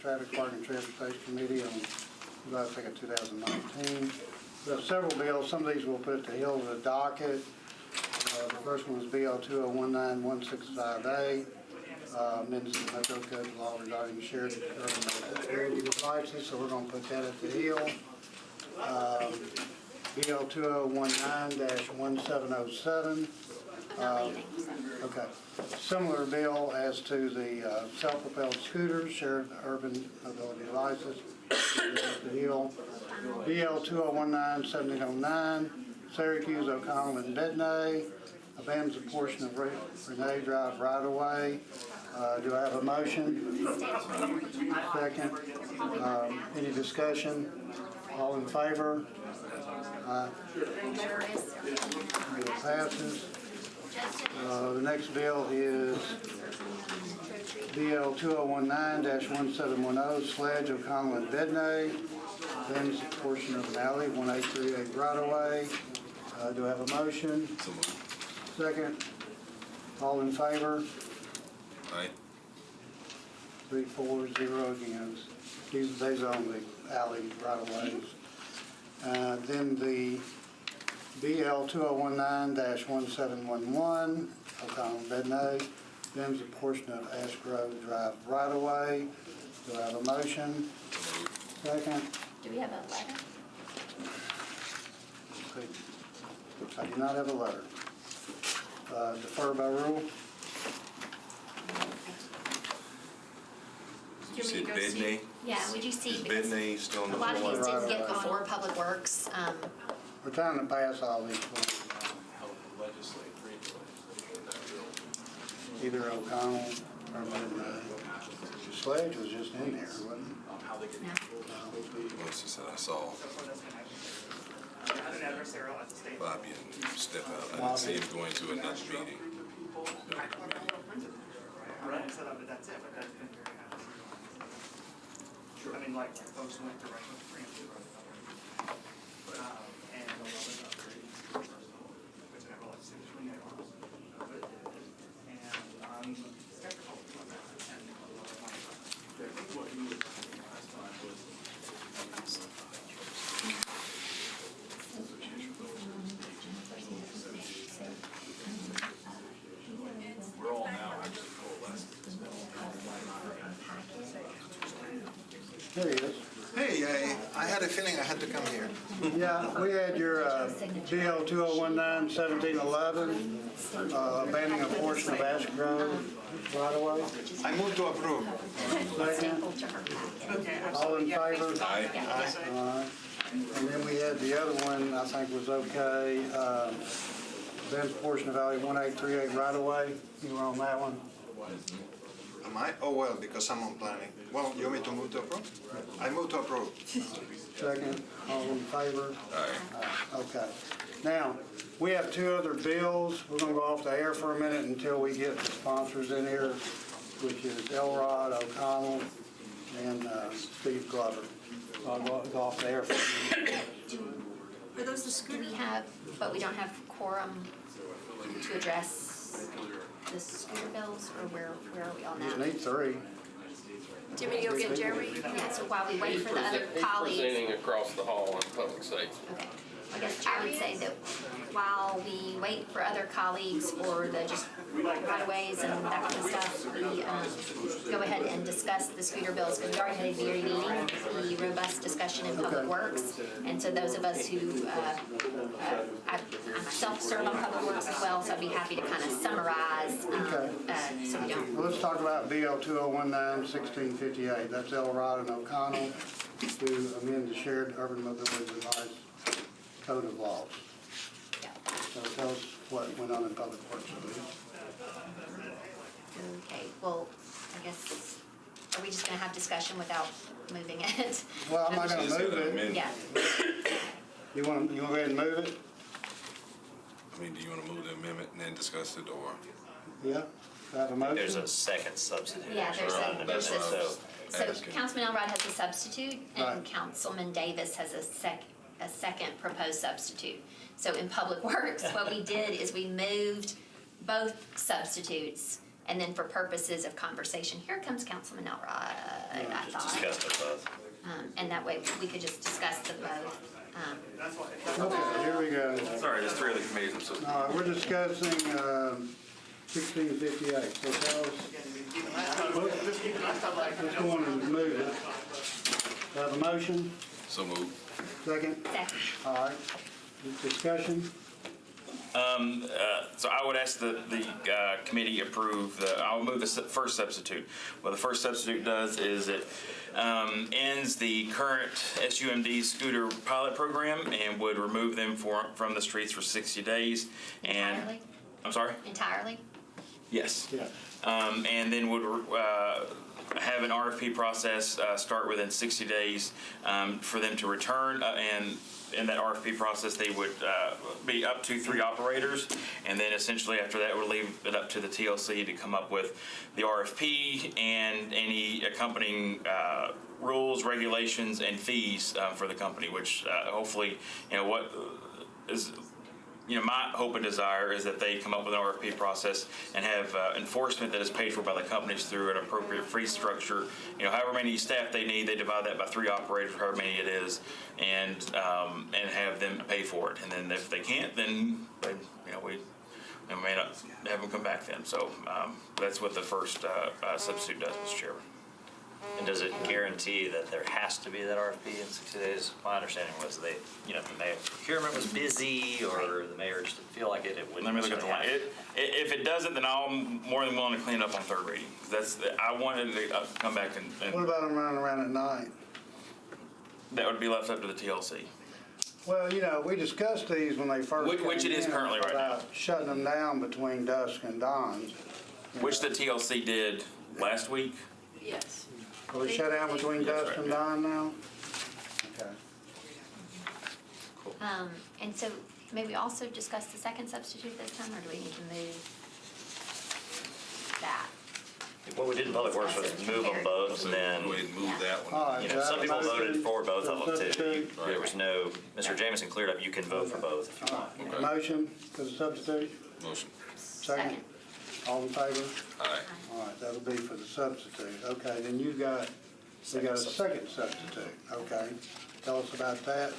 Traffic Parking and Transportation Committee on July 2nd, 2019. We have several bills. Some of these we'll put at the hill of the docket. The first one is BL 2019165A, amendments to the Metro Code law regarding shared urban devices, so we're going to put that at the hill. BL 2019-1707. Okay. Similar bill as to the self-propelled scooters, shared urban mobility devices, at the hill. BL 2019-1709, Syracuse, O'Connell, and Bedney, abandons a portion of Renee Drive right-of-way. Do I have a motion? Second. Any discussion? All in favor? Bill passes. The next bill is BL 2019-1710, Sledge, O'Connell, and Bedney, abandons a portion of an alley, 1838 right-of-way. Do I have a motion? Second. All in favor? Aye. 3-4-0 against. These are on the alley right-of-ways. Then the BL 2019-1711, O'Connell and Bedney, abandons a portion of Ash Grove Drive right-of-way. Do I have a motion? Second. Do we have a letter? Okay. I do not have a letter. Defer by rule. You said Bedney? Yeah, would you see? Is Bedney still on the A lot of floor? these didn't get before Public Works. We're trying to pass all these ones. Either O'Connell or Bedney. Sledge was just in there, wasn't it? Well, she said I saw Bobby and step out. I didn't see him going to another meeting. I mean, like folks went to Russian Spring, and a lot of which never lets see between their arms. And skeptical about that. And I think what you were saying last time was we're all now actually coalesced. There he is. Hey, I had a feeling I had to come here. Yeah, we had your BL 2019-1711, abandoning a portion of Ash Grove right-of-way. I move to approve. Second. All in favor? Aye. Aye. And then we had the other one, I think was okay, abandons a portion of Alley 1838 right-of-way. You were on that one? Am I? Oh, well, because I'm on planning. Well, you want me to move to approve? I move to approve. Second. All in favor? Aye. Okay. Now, we have two other bills. We're going to go off the air for a minute until we get the sponsors in here, which is Elrod, O'Connell, and Steve Glover. I'll go off the air for a minute. For those do we have, but we don't have quorum to address the scooter bills, or where are we on Just that? need three. Do you want me to go get Jeremy? Yeah, so while we wait for the other colleagues. Presenting across the hall on public safety. Okay. I guess I would say that while we wait for other colleagues for the just right-of-ways and that kind of stuff, we go ahead and discuss the scooter bills, because we already had a very meeting, the robust discussion in Public Works. And so those of us who, I myself serve on Public Works as well, so I'd be happy to kind of summarize, so we don't. Well, let's talk about BL 2019-1658. That's Elrod and O'Connell to amend the shared urban mobility device code of laws. Yeah. So tell us what went on in Public Works. Okay, well, I guess, are we just gonna have discussion without moving it? Well, I'm not going to Just move gotta it. amend. Yeah. You want to go ahead and move it? I mean, do you want to move the amendment and then discuss it, or? Yeah. Do I have a motion? There's a second substitute. Yeah, there's That's a, what I was so asking. Councilman Elrod has a substitute, and Right. Councilman Davis has a second proposed substitute. So in Public Works, what we did is we moved both substitutes And then for purposes of conversation, here comes Councilman Elrod, I thought. Discuss it both. And that way we could just discuss the both. Okay, here we go. Sorry, there's three other committees, I'm so. All right, we're discussing 1658, so tell us. Let's go on and move it. Have a motion? So moved. Second? Second. All right, discussion? So I would ask that the committee approve I'll move the first substitute. What the first substitute does is it ends the current SUMD scooter pilot program and would remove them from the streets for 60 days. And Entirely? I'm sorry? Entirely? Yes. Yeah. And then would have an RFP process start within 60 days for them to return. And in that RFP process, they would be up to 3 operators. And then essentially after that, we'll leave it up to the TLC to come up with the RFP and any accompanying rules, regulations, and fees for the company, which hopefully, what is my hope and desire is that they come up with an RFP process and have enforcement that is paid for by the companies through an appropriate fee structure. However many staff they need, they divide that by 3 operators, however many it is, and have them pay for it. And then if they can't, then we may not have them come back then. So that's what the first substitute does, Mr. Chairman. And does it guarantee that there has to be that RFP in 60 days? My understanding was the procurement was busy, or the mayor just didn't feel like it. It wouldn't. Let me look at the line. If it doesn't, then I'm more than willing to clean it up on third reading. I wanted to come back and What about them running around at night? that would be left up to the TLC. Well, we discussed these when they first Which came it is in currently right now. about shutting them down between dusk and dawn. Which the TLC did last week. Yes. Are we shut down between dusk and dawn now? Okay. And so may we also discuss the second substitute this time, or do we need to move that? What we did in Public Works was move them both, and then, Go ahead and move that one. All right. some people voted for both of them too. Substitute. There was no, Mr. Jameson cleared up, you can vote for both if you want. Okay. Motion for the substitute? Motion. Second? All in favor? Aye. All right, that'll be for the substitute. Okay, then we got a second substitute. Okay, tell us about that.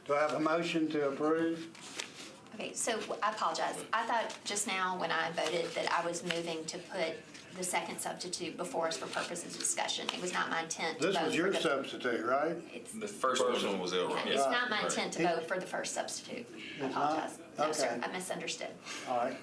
Do I have a motion to approve? Okay, so I apologize. I thought just now when I voted that I was moving to put the second substitute before us for purposes of discussion. It was not my intent to vote. This was your for the- substitute, right? It's The first one was Elroy. it's not my intent to vote for the first substitute. I It's not? apologize. No, sir, Okay. I misunderstood. All right.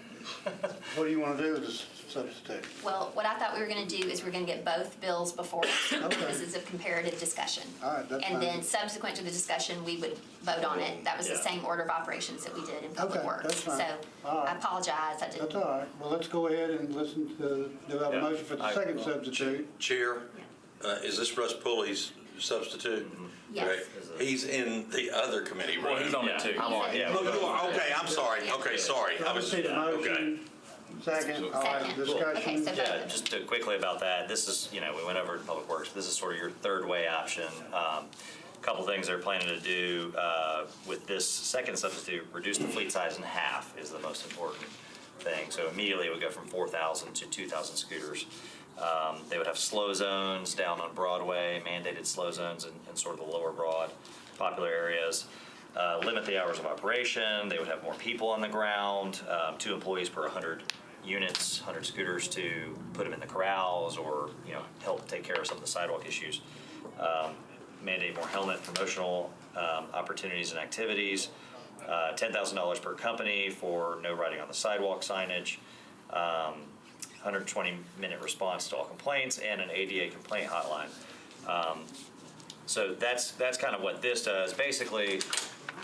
What do you want to do with this substitute? Well, what I thought we were gonna do is we're gonna get both bills before us for Okay. purposes of comparative discussion. All right, that's And fine. then subsequent to the discussion, we would vote on it. That was the Yeah. same order of operations that we did in Public Okay, Works. that's fine. So All right. I apologize, I didn't. That's all right. Well, let's go ahead and listen to, do I have a Yeah. motion for the second substitute? Chair, is this Russ Pulley's substitute? Yes. Right. He's in the other committee room. Well, he's on it too. I'm on, yeah. Oh, you are, okay, I'm sorry, okay, sorry. I was, See the okay. motion? Second, all right, Second. Okay, discussion? so Yeah, just quickly about that, this is, we went over in Public Works, this is sort of your third way option. Couple things they're planning to do with this second substitute, reduce the fleet size in half is the most important thing. So immediately it would go from 4,000 to 2,000 scooters. They would have slow zones down on Broadway, mandated slow zones in sort of the lower Broad popular areas. Limit the hours of operation, they would have more people on the ground, 2 employees per 100 units, 100 scooters to put them in the corrals or, help take care of some of the sidewalk issues. Mandate more helmet promotional opportunities and activities, $10,000 per company for no riding on the sidewalk signage, 120-minute response to all complaints, and an ADA complaint hotline. So that's kind of what this does. Basically,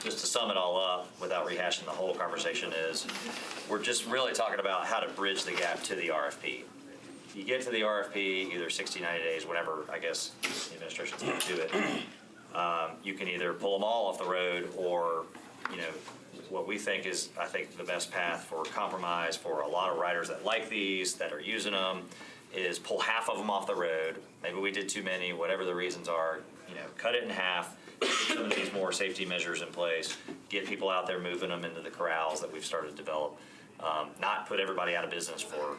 just to sum it all up without rehashing the whole conversation is, we're just really talking about how to bridge the gap to the RFP. You get to the RFP, either 60, 90 days, whenever, I guess, the administration's going to do it. You can either pull them all off the road or, what we think is, I think, the best path for compromise for a lot of riders that like these, that are using them, is pull half of them off the road. Maybe we did too many, whatever the reasons are, cut it in half, get some of these more safety measures in place, get people out there moving them into the corrals that we've started to develop, not put everybody out of business for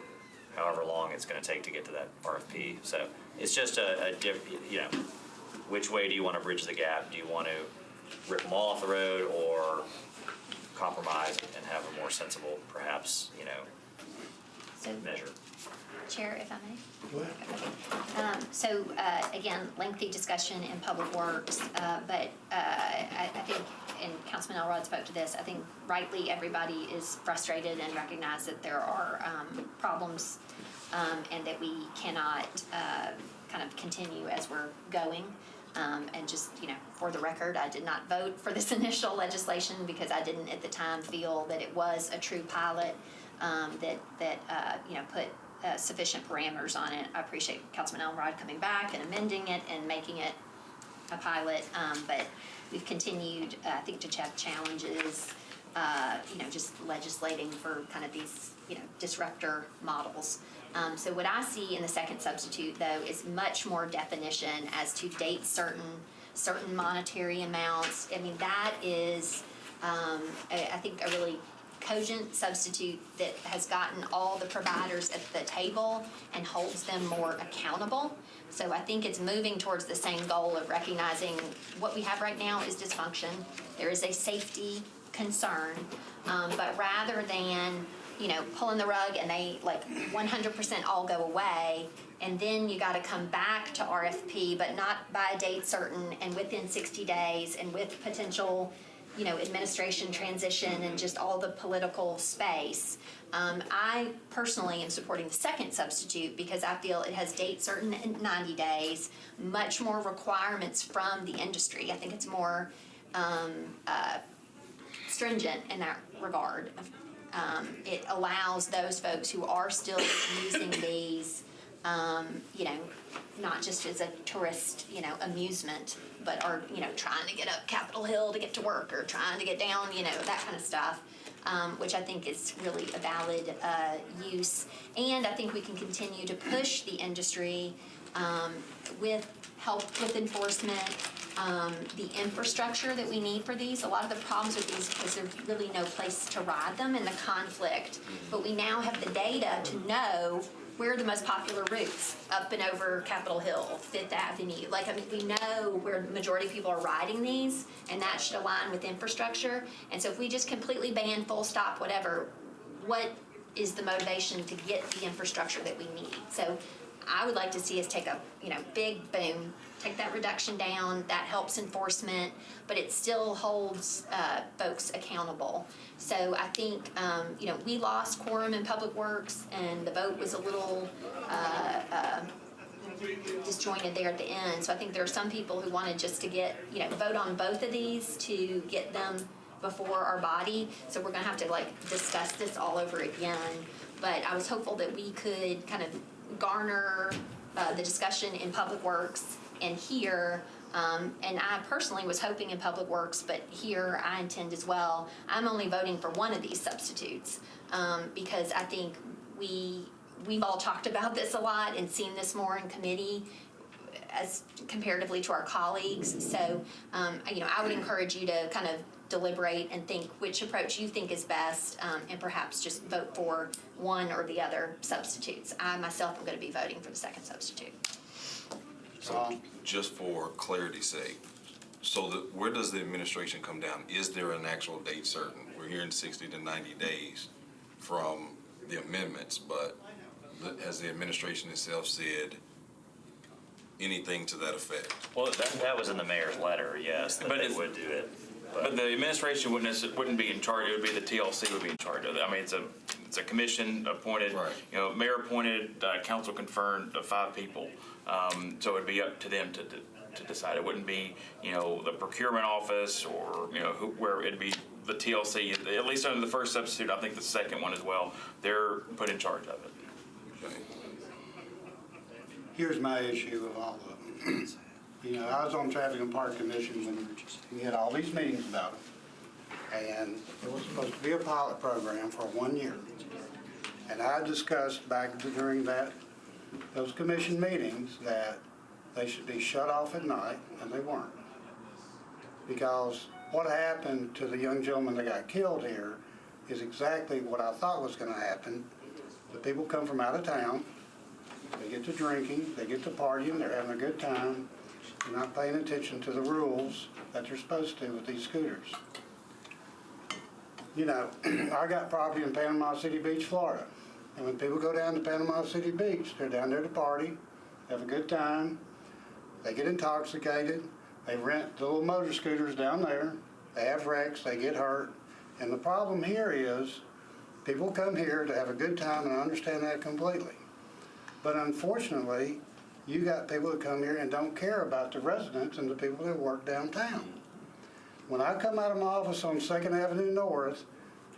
however long it's gonna take to get to that RFP. So it's just which way do you wanna bridge the gap? Do you want to rip them all off the road or compromise and have a more sensible, perhaps, So, measure? Chair, if I may? Go ahead. So, again, lengthy discussion in Public Works, but I think, and Councilman Elrod spoke to this, I think rightly everybody is frustrated and recognize that there are problems and that we cannot kind of continue as we're going. And just, for the record, I did not vote for this initial legislation because I didn't at the time feel that it was a true pilot that put sufficient parameters on it. I appreciate Councilman Elrod coming back and amending it and making it a pilot, but we've continued, I think, to have challenges, just legislating for kind of these, disruptor models. So what I see in the second substitute, though, is much more definition as to date certain monetary amounts. I mean, that is, I think, a really cogent substitute that has gotten all the providers at the table and holds them more accountable. So I think it's moving towards the same goal of recognizing what we have right now is dysfunction. There is a safety concern, but rather than pulling the rug and they 100% all go away, and then you got to come back to RFP, but not by a date certain and within 60 days and with potential administration transition and just all the political space. I personally am supporting the second substitute because I feel it has date certain in 90 days, much more requirements from the industry. I think it's more stringent in that regard. It allows those folks who are still using these, not just as a tourist, amusement, but are, trying to get up Capitol Hill to get to work or trying to get down, that kind of stuff, which I think is really a valid use. And I think we can continue to push the industry with help with enforcement, the infrastructure that we need for these. A lot of the problems with these because there's really no place to ride them and the conflict. But we now have the data to know where are the most popular routes up and over Capitol Hill, Fifth Avenue. We know where the majority of people are riding these, and that should align with infrastructure. And so if we just completely ban, full stop, whatever, what is the motivation to get the infrastructure that we need? So I would like to see us take a, big boom, take that reduction down. That helps enforcement, but it still holds folks accountable. So I think, we lost quorum in Public Works, and the vote was a little disjointed there at the end. So I think there are some people who wanted just to get, vote on both of these to get them before our body. So we're going to have to discuss this all over again. But I was hopeful that we could kind of garner the discussion in Public Works and here, and I personally was hoping in Public Works, but here I intend as well. I'm only voting for one of these substitutes because I think we've all talked about this a lot and seen this more in committee as comparatively to our colleagues. So, I would encourage you to kind of deliberate and think which approach you think is best, and perhaps just vote for one or the other substitutes. I myself am going to be voting for the second substitute. So just for clarity's sake, where does the administration come down? Is there an actual date certain? We're hearing 60 to 90 days from the amendments, but has the administration itself said anything to that effect? Well, that was in the mayor's letter, yes, that they would do it. But the administration wouldn't be in charge. It would be the TLC would be in charge of it. I mean, it's a commission appointed. Right. Mayor appointed, council confirmed 5 people. So it'd be up to them to decide. It wouldn't be the procurement office or where it'd be the TLC. At least under the first substitute, I think the second one as well. They're put in charge of it. Okay. Here's my issue with all of them. I was on Traffic and Park Commission when we had all these meetings about it. And it was supposed to be a pilot program for 1 year. And I discussed back during those commission meetings that they should be shut off at night, and they weren't. Because what happened to the young gentleman that got killed here is exactly what I thought was going to happen The people come from out of town, they get to drinking, they get to partying, they're having a good time, they're not paying attention to the rules that they're supposed to with these scooters. You know, I got property in Panama City Beach, Florida. And when people go down to Panama City Beach, they're down there to party, have a good time, they get intoxicated, they rent the little motor scooters down there, they have wrecks, they get hurt. And the problem here is, people come here to have a good time, and I understand that completely. But unfortunately, you got people that come here and don't care about the residents and the people that work downtown. When I come out of my office on 2nd Avenue North,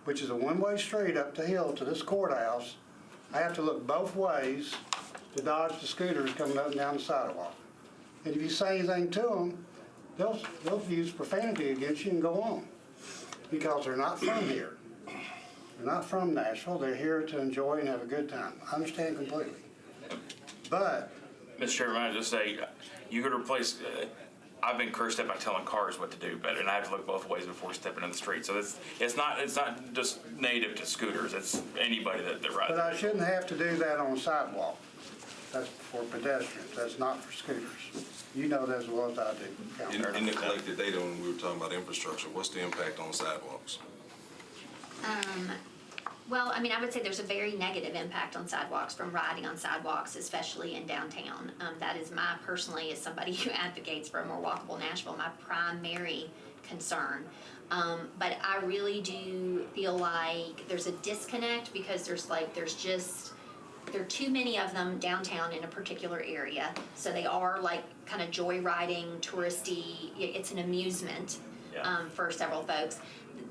which is a one-way street up the hill to this courthouse, I have to look both ways to dodge the scooters coming up and down the sidewalk. And if you say anything to them, they'll use profanity against you and go on, because they're not from here. They're not from Nashville. They're here to enjoy and have a good time. I understand completely. But Mr. Chairman, I just say, you could replace, I've been cursed at by telling cars what to do better, and I have to look both ways before stepping in the street. So it's not just native to scooters, it's anybody that rides. But I shouldn't have to do that on a sidewalk. That's for pedestrians, that's not for scooters. You know that as well as I do. In the collected data, when we were talking about infrastructure, what's the impact on sidewalks? Well, I mean, I would say there's a very negative impact on sidewalks from riding on sidewalks, especially in downtown. That is personally, as somebody who advocates for a more walkable Nashville, my primary concern. But I really do feel like there's a disconnect, because there are too many of them downtown in a particular area. So they are like kind of joyriding, touristy, it's an amusement for several folks.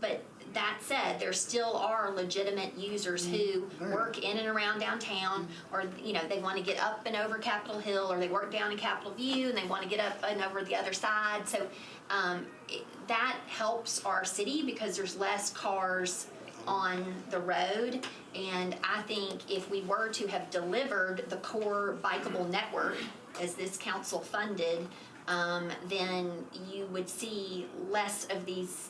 But that said, there still are legitimate users who work in and around downtown, or they want to get up and over Capitol Hill, or they work down in Capitol View and they want to get up and over the other side. So that helps our city, because there's less cars on the road. And I think if we were to have delivered the core bikeable network as this council funded, then you would see less of these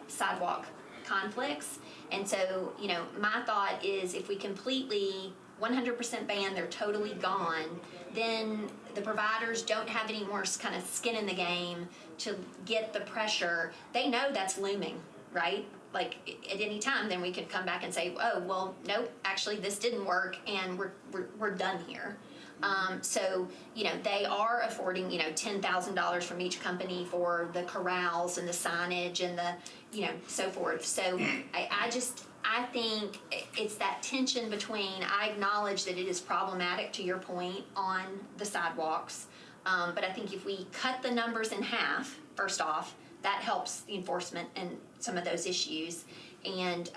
sidewalk conflicts. And so, my thought is, if we completely 100% ban, they're totally gone, then the providers don't have any more kind of skin in the game to get the pressure. They know that's looming, right? Like at any time, then we could come back and say, oh, well, nope, actually this didn't work, and we're done here. So, they are affording, $10,000 from each company for the corrals and the signage and the, so forth. So I think it's that tension between, I acknowledge that it is problematic, to your point, on the sidewalks. But I think if we cut the numbers in half, first off, that helps the enforcement and some of those issues. And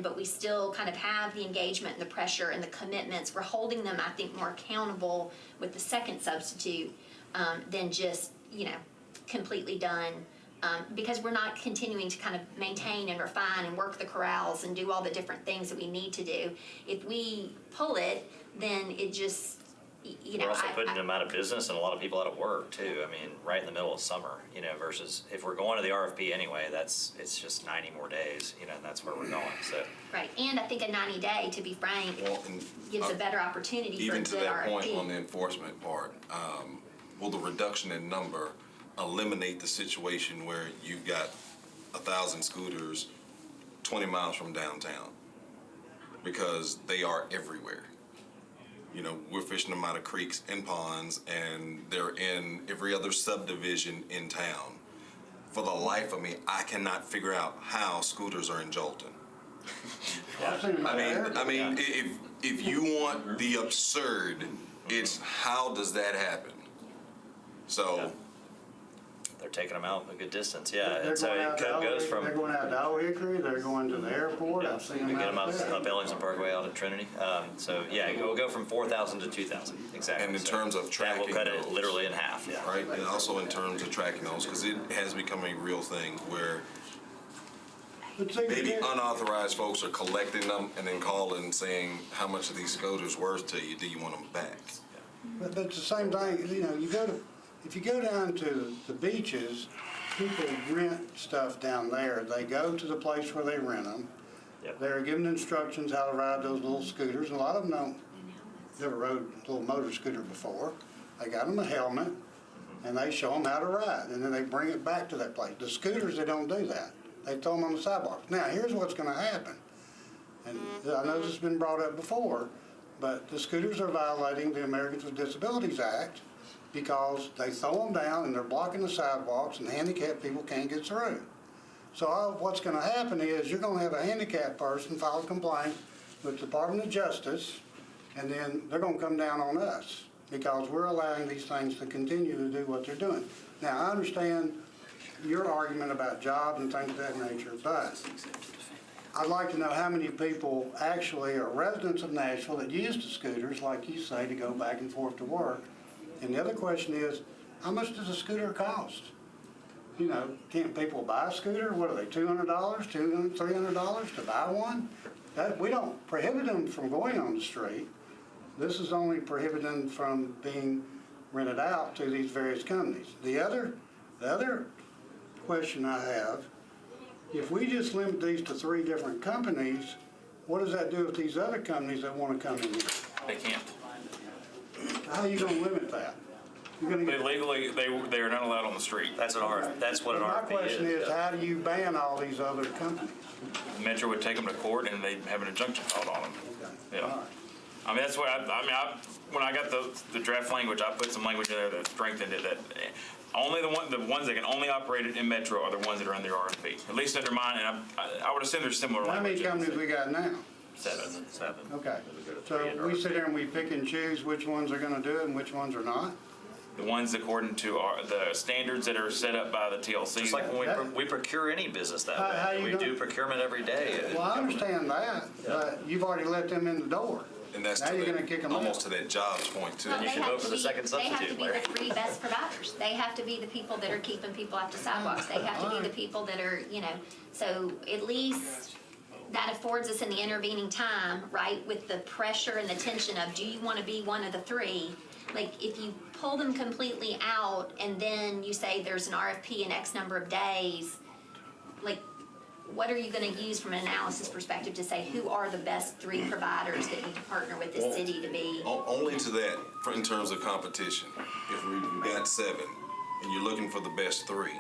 but we still kind of have the engagement and the pressure and the commitments. We're holding them, I think, more accountable with the second substitute than just, completely done. Because we're not continuing to kind of maintain and refine and work the corrals and do all the different things that we need to do. If we pull it, then it just, We're also putting them out of business and a lot of people out of work too. I mean, right in the middle of summer, versus if we're going to the RFP anyway, it's just 90 more days, and that's where we're going, so. Right, and I think a 90-day, to be frank, Well, gives a better opportunity for even the to that point RFP. on the enforcement part, will the reduction in number eliminate the situation where you've got 1,000 scooters 20 miles from downtown? Because they are everywhere. We're fishing them out of creeks and ponds, and they're in every other subdivision in town. For the life of me, I cannot figure out how scooters are in Jolton. I mean, if you want the absurd, it's how does that happen? So. They're taking them out a good distance, yeah. They're And so going it out to goes from. They're going out to Old Hickory, they're going to the airport, I've seen We them get them out there. up Ellingson Parkway out at Trinity. So yeah, we'll go from 4,000 to 2,000, exactly. And in So terms of that tracking will cut it those, literally in half, yeah. right? And also in terms of tracking those, because it has become a real thing where But see, maybe again, unauthorized folks are collecting them and then calling saying, how much are these scooters worth to you? Do you want them back? But it's the same thing, if you go down to the beaches, people rent stuff down there. They go to the place where they rent them. Yep. They're given instructions how to ride those little scooters. A lot of them don't, never rode a little motor scooter before. They got them a helmet, and they show them how to ride, and then they bring it back to that place. The scooters, they don't do that. They throw them on the sidewalks. Now, here's what's going to happen. And I know this has been brought up before, but the scooters are violating the Americans with Disabilities Act because they throw them down and they're blocking the sidewalks and handicapped people can't get through. So what's going to happen is you're going to have a handicapped person file a complaint with the Department of Justice, and then they're going to come down on us because we're allowing these things to continue to do what they're doing. Now, I understand your argument about jobs and things of that nature, but I'd like to know how many people actually are residents of Nashville that use the scooters, like you say, to go back and forth to work. And the other question is, how much does a scooter cost? You know, can't people buy a scooter? What are they, $200, $200, $300 to buy one? We don't prohibit them from going on the street. This is only prohibiting them from being rented out to these various companies. The other question I have, if we just limit these to 3 different companies, what does that do with these other companies that want to come in here? They can't. How are you going to limit that? You're going to They get. legally, they are not allowed on the street. That's what an My RFP question is, yeah. how do you ban all these other companies? Metro would take them to court and they'd have an injunction filed on them. Okay. Yeah. All right. I mean, that's what when I got the draft language, I put some language in there that strengthened it, that only the ones that can only operate it in Metro are the ones that are under RFP. At least under mine, and I would assume there's similar How many language. companies we got now? Seven. Okay. We go to 3 So in we sit there and we pick and choose which ones are going to do it and which ones are not? The ones according to the standards that are set up by the TLC. Just like when we procure any business that How way. you We gonna- do procurement every day. Well, I understand that, but you've already let them in the door. And that's Now to you're that- going to kick them almost out. to that jobs point too. Well, You they should have vote to for the be- second They have to substitute, be Larry. the 3 best providers. They have to be the people that are keeping people off the sidewalks. They have to be the people that are, so at least that affords us in the intervening time, right, with the pressure and the tension of, do you want to be one of the 3? Like, if you pull them completely out and then you say there's an RFP in X number of days, like, what are you going to use from an analysis perspective to say who are the best 3 providers that need to partner with the city to be? Only to that, in terms of competition. If we've got 7 and you're looking for the best 3,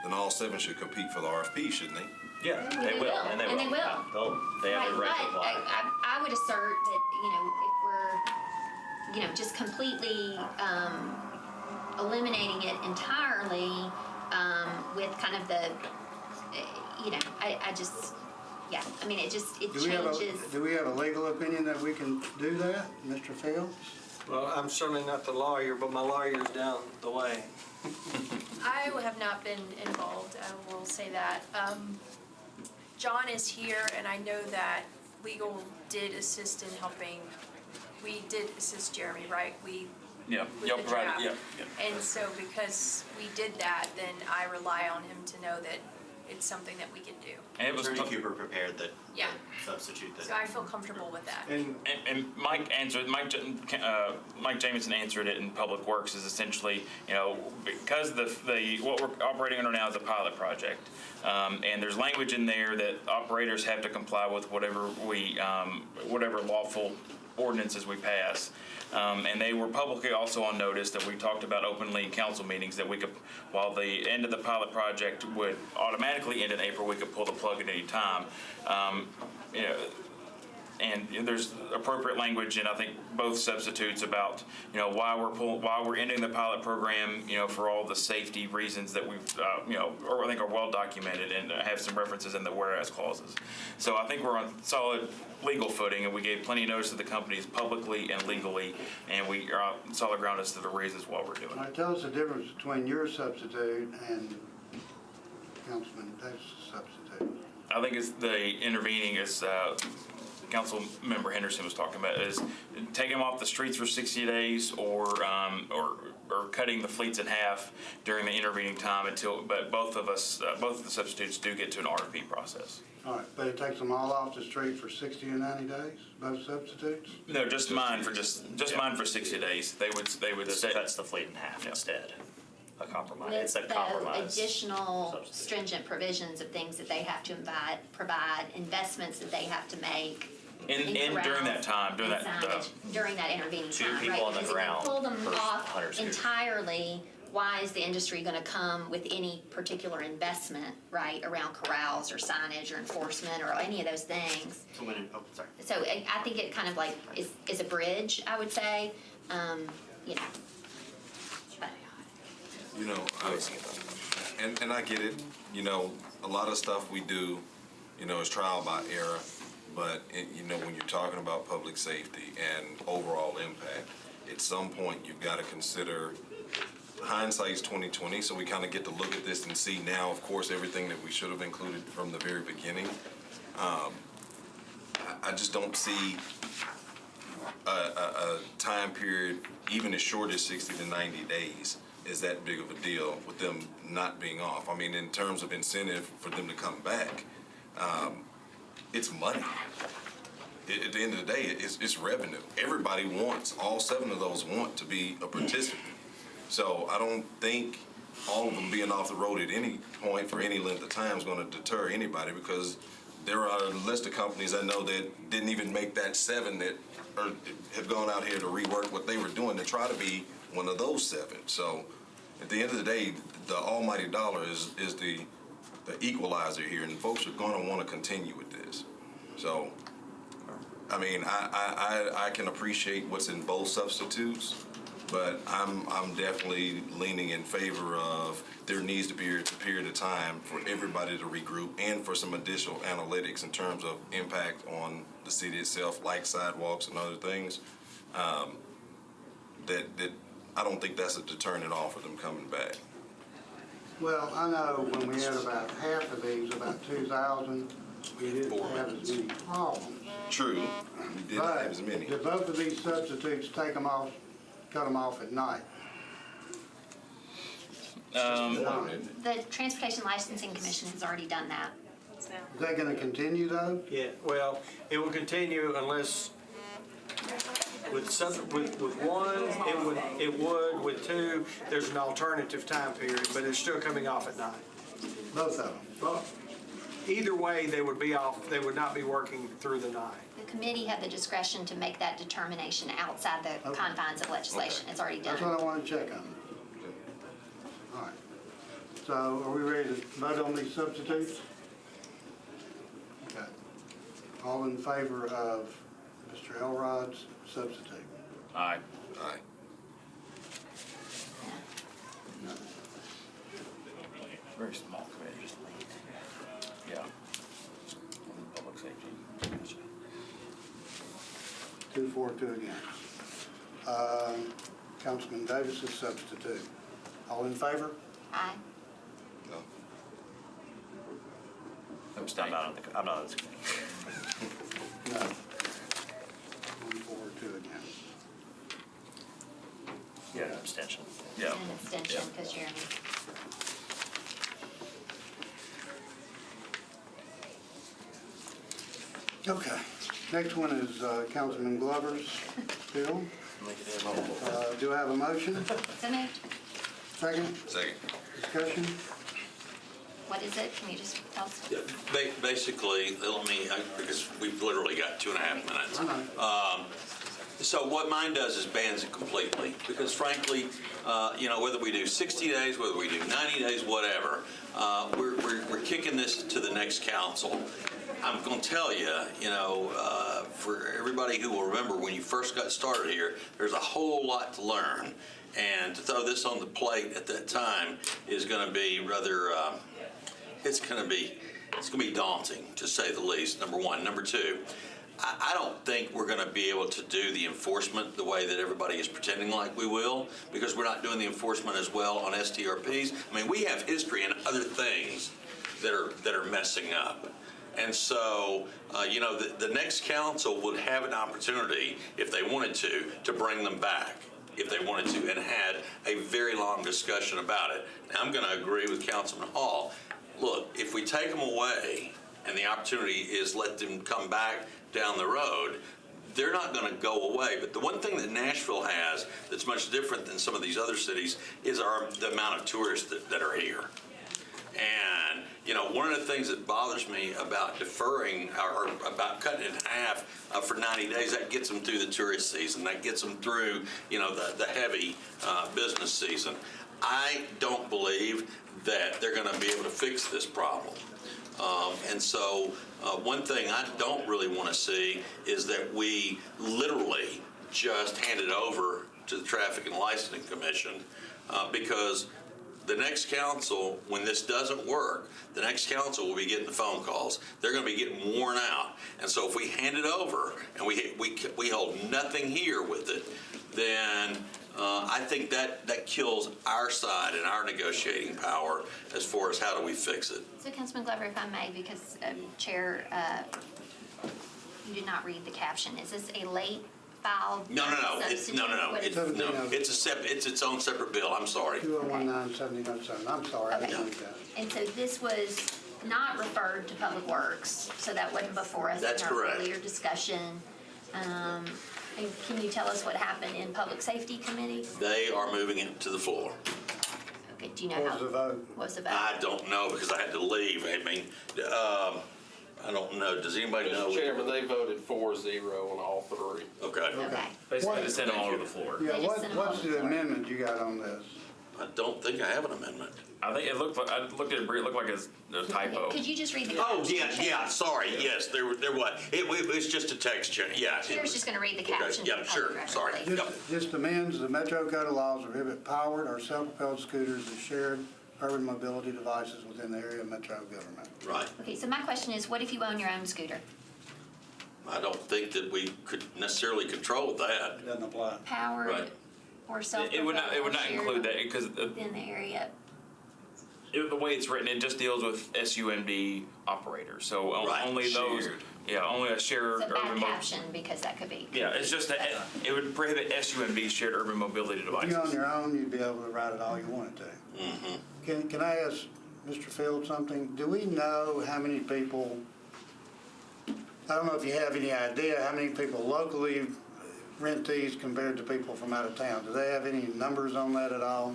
then all 7 should compete for the RFP, shouldn't they? Yeah, They will, and they will. They have Right, a right to but apply. I would assert that, if we're, just completely eliminating it entirely with kind of the, I just, yeah, I mean, it changes. Do we have a legal opinion that we can do that, Mr. Fields? Well, I'm certainly not the lawyer, but my lawyer's down the way. I have not been involved, I will say that. John is here, and I know that legal did assist in helping. We did assist Jeremy, right? Yeah, With y'all the provided, draft. yeah. And so because we did that, then I rely on him to know that it's something that we can do. And it was, Attorney Cooper prepared that Yeah, substitute so that. I feel comfortable with that. and Mike answered, Mike Jamison answered it in Public Works is essentially, because what we're operating under now is a pilot project. And there's language in there that operators have to comply with whatever lawful ordinances we pass. And they were publicly also on notice that we talked about openly in council meetings that we could, while the end of the pilot project would automatically end in April, we could pull the plug at any time. And there's appropriate language in, I think, both substitutes about, why we're ending the pilot program, for all the safety reasons that we've, or I think are well documented and have some references in the whereas clauses. So I think we're on solid legal footing, and we gave plenty of notice to the companies publicly and legally, and we are on solid ground as to the reasons why we're doing All it. right, tell us the difference between your substitute and Councilman Davis' substitute. I think it's the intervening, as Council Member Henderson was talking about, is taking them off the streets for 60 days or cutting the fleets in half during the intervening time but both of the substitutes do get to an RFP process. All right, but it takes them all off the street for 60 or 90 days, both substitutes? No, just mine for 60 days. They would This say, cuts the fleet in half instead. a compromise. It's a With the compromise. additional substitute. stringent provisions of things that they have to provide, investments that they have to make. And during that time, during and that, signage during that intervening Two time, people right? on the Because if ground you pull them for off 100 scooters. entirely, why is the industry gonna come with any particular investment, right, around corrals or signage or enforcement or any of those things? So I think it kind of like is a bridge, I would say, you know. But You know, and I get it, you know, a lot of stuff we do, you know, is trial by error, but, you know, when you're talking about public safety and overall impact, at some point, you've got to consider hindsight's 20/20, so we kind of get to look at this and see now, of course, everything that we should have included from the very beginning. I just don't see a time period, even as short as 60 to 90 days, is that big of a deal with them not being off. I mean, in terms of incentive for them to come back, it's money. At the end of the day, it's revenue. Everybody wants, all 7 of those want to be a participant. So I don't think all of them being off the road at any point for any length of time is going to deter anybody, because there are a list of companies I know that didn't even make that 7 that have gone out here to rework what they were doing to try to be one of those 7. So at the end of the day, the almighty dollar is the equalizer here, and folks are going to want to continue with this. So, I mean, I can appreciate what's in both substitutes, but I'm definitely leaning in favor of there needs to be a period of time for everybody to regroup and for some additional analytics in terms of impact on the city itself, like sidewalks and other things. That I don't think that's a deterrent at all for them coming back. Well, I know when we had about half of these, about 2,000, we didn't have as many problems. True, we didn't have as many. But did both of these substitutes take them off, cut them off at night? the Transportation Licensing Commission has already done that. Is that gonna continue though? Yeah, well, it will continue unless, with one, it would, with 2, there's an alternative time period, but it's still coming off at night. Both of them? Well, either way, they would be off, they would not be working through the night. The committee had the discretion to make that determination outside the Okay. confines of legislation. It's already done. That's what I wanna check on. All right. So are we ready to vote on these substitutes? Okay. All in favor of Mr. Elrod's substitute? Aye. Aye. No. Very small committee, just yeah. Public safety. 2 for, 2 against. Councilman Davis's substitute. All in favor? Aye. No. I'm not on this committee. No. 1 for, 2 against. Yeah, abstention. Yeah. An extension, because Jeremy. Okay. Next one is Councilman Glover's bill. Do I have a motion? So moved. Second? Second. Discussion? What is it? Can you just tell us? Basically, because we've literally got 2.5 minutes. I know. So what mine does is bans it completely, because frankly, whether we do 60 days, whether we do 90 days, whatever, we're kicking this to the next council. I'm going to tell you, for everybody who will remember when you first got started here, there's a whole lot to learn. And to throw this on the plate at that time is going to be rather, it's going to be daunting, to say the least, number one. Number two, I don't think we're going to be able to do the enforcement the way that everybody is pretending like we will, because we're not doing the enforcement as well on STRPs. I mean, we have history and other things that are messing up. And so, the next council would have an opportunity, if they wanted to bring them back, if they wanted to, and had a very long discussion about it. Now, I'm going to agree with Councilman Hall. Look, if we take them away and the opportunity is let them come back down the road, they're not going to go away. But the one thing that Nashville has that's much different than some of these other cities is the amount of tourists that are here. And, you know, one of the things that bothers me about deferring or about cutting it in half for 90 days, that gets them through the tourist season. That gets them through, you know, the heavy business season. I don't believe that they're going to be able to fix this problem. And so one thing I don't really want to see is that we literally just hand it over to the Traffic and Licensing Commission because the next council, when this doesn't work, the next council will be getting the phone calls. They're going to be getting worn out. And so if we hand it over and we hold nothing here with it, then I think that kills our side and our negotiating power as far as how do we fix it. So Councilman Glover, if I may, because Chair, you did not read the caption. Is this a late filed? No. It's its own separate bill. I'm sorry. 2019-1707. I'm sorry, I didn't read that. And so this was not referred to Public Works, so that wasn't before us That's in our correct. earlier discussion. And can you tell us what happened in Public Safety Committee? They are moving it to the floor. Okay, do you know What how? was the vote? What was the vote? I don't know because I had to leave. I mean, I don't know. Does anybody know? Mr. Chairman, they voted 4-0 on all three. Okay. Okay. Basically, to send them all to the floor. Yeah, They just sent them what's all to the the floor. amendment you got on this? I don't think I have an amendment. I think it looked like, I looked at it, it looked like a typo. Could you just read the Oh, caption? yeah, sorry. Yes, there was. It was just a text change. Yeah. Chair's just gonna read the Okay, caption. yeah, for sure, public record, sorry. please. Yep. Just amends the Metro Code of laws to prohibit powered or self-propelled scooters as shared urban mobility devices within the area of metro government. Right. Okay, so my question is, what if you own your own scooter? I don't think that we could necessarily control that. It doesn't apply. Powered Right. or self-propelled? It would not shared include that because within the area. the way it's written, it just deals with SUMD operators. So Right, only those, shared. yeah, only a shared It's a urban. bad caption because that could be. Yeah, it's just that it would prohibit SUMD shared urban mobility If you own devices. your own, you'd be able to ride it all you wanted to. Can I ask Mr. Field something? Do we know how many people, I don't know if you have any idea, how many people locally rent these compared to people from out of town? Do they have any numbers on that at all?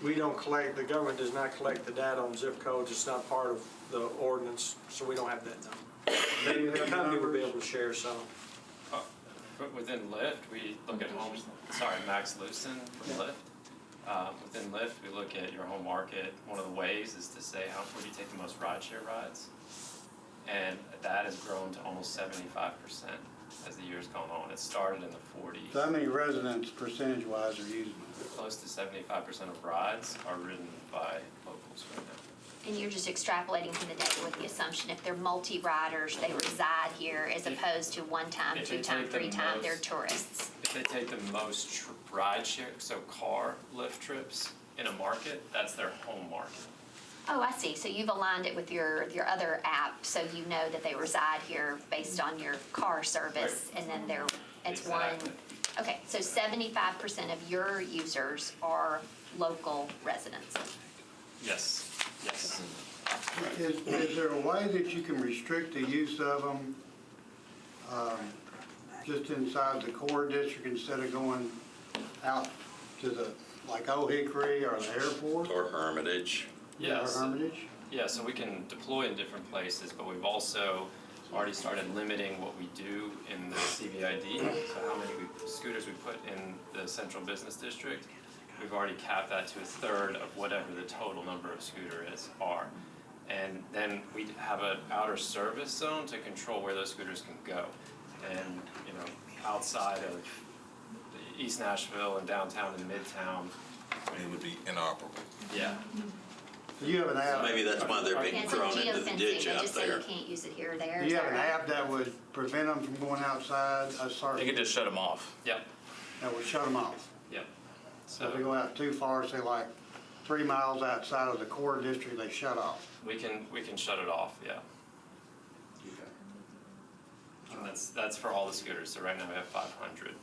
We don't collect, the government does not collect the data on zip codes. It's not part of the ordinance, so we don't have that number. Do you The have company would be numbers? able to share some. Within Lyft, we look at home, Max Lucen from Lyft. Within Lyft, we look at your home market. One of the ways is to say, where do you take the most rideshare rides? And that has grown to almost 75% as the year's gone on. It started in the 40s. So how many residents percentage-wise are using it? Close to 75% of rides are ridden by locals right now. And you're just extrapolating from the data with the assumption if they're multi-riders, they reside here as opposed to one time, If they two time, take the three time, they're most- tourists. If they take the most ride share, so car Lyft trips in a market, that's their home market. Oh, I see. So you've aligned it with your other app, so you know that they reside here based on your car service, and then it's one. Exactly. Okay, so 75% of your users are local residents. Yes, yes. Is there a way that you can restrict the use of them just inside the core district instead of going out to the, like Old Hickory or the airport? Or Hermitage. Or Yes. Hermitage? Yeah, so we can deploy in different places, but we've also already started limiting what we do in the CVID. So how many scooters we put in the central business district. We've already capped that to a third of whatever the total number of scooters are. And then we have an outer service zone to control where those scooters can go. And, outside of East Nashville and downtown and Midtown, It would be inoperable. yeah. Do you have an app? Maybe that's why they're And being it's like thrown into the geofencing, ditch they out just say you there. can't use it here or there. Do Is you have that an right? app that would prevent them from going outside a They certain, could just shut them off. Yep, that would shut them off? yep. So if they go out too far, say like 3 miles outside of the core district, they shut off? We can shut it off, yeah. And that's for all the scooters, so right now we have 500.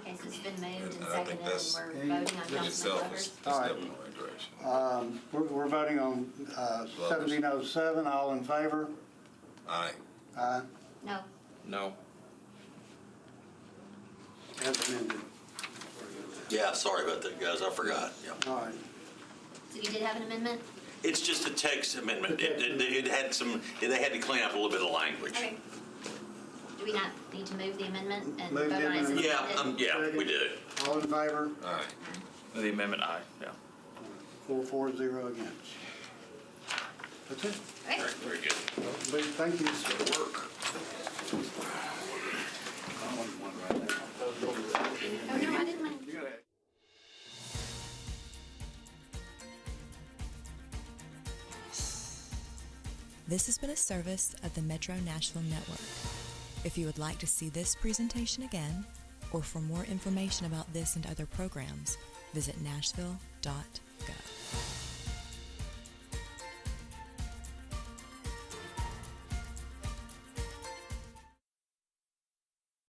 Okay, so it's been moved and And I think seconded, that's- and we're Okay. voting on In Councilman itself Glover's. is All right. step in the right direction. We're voting on 1707, all in favor? Aye. Aye. No, No. As amended. Yeah, sorry about that, guys, I forgot, yeah. All right. So you did have an amendment? It's just a text amendment. It had some, they had to clean up a little bit of language. Okay. Do we not need to move the amendment and Move vote the on it as amendment. amended? Yeah, we did. All in favor? All right. The amendment, aye, yeah. 4-0 against. That's it. Okay. Very good. Thank you. Good work. Oh, no, I didn't mind. This has been a service of the Metro Nashville Network. If you would like to see this presentation again, or for more information about this and other programs, visit nashville.gov.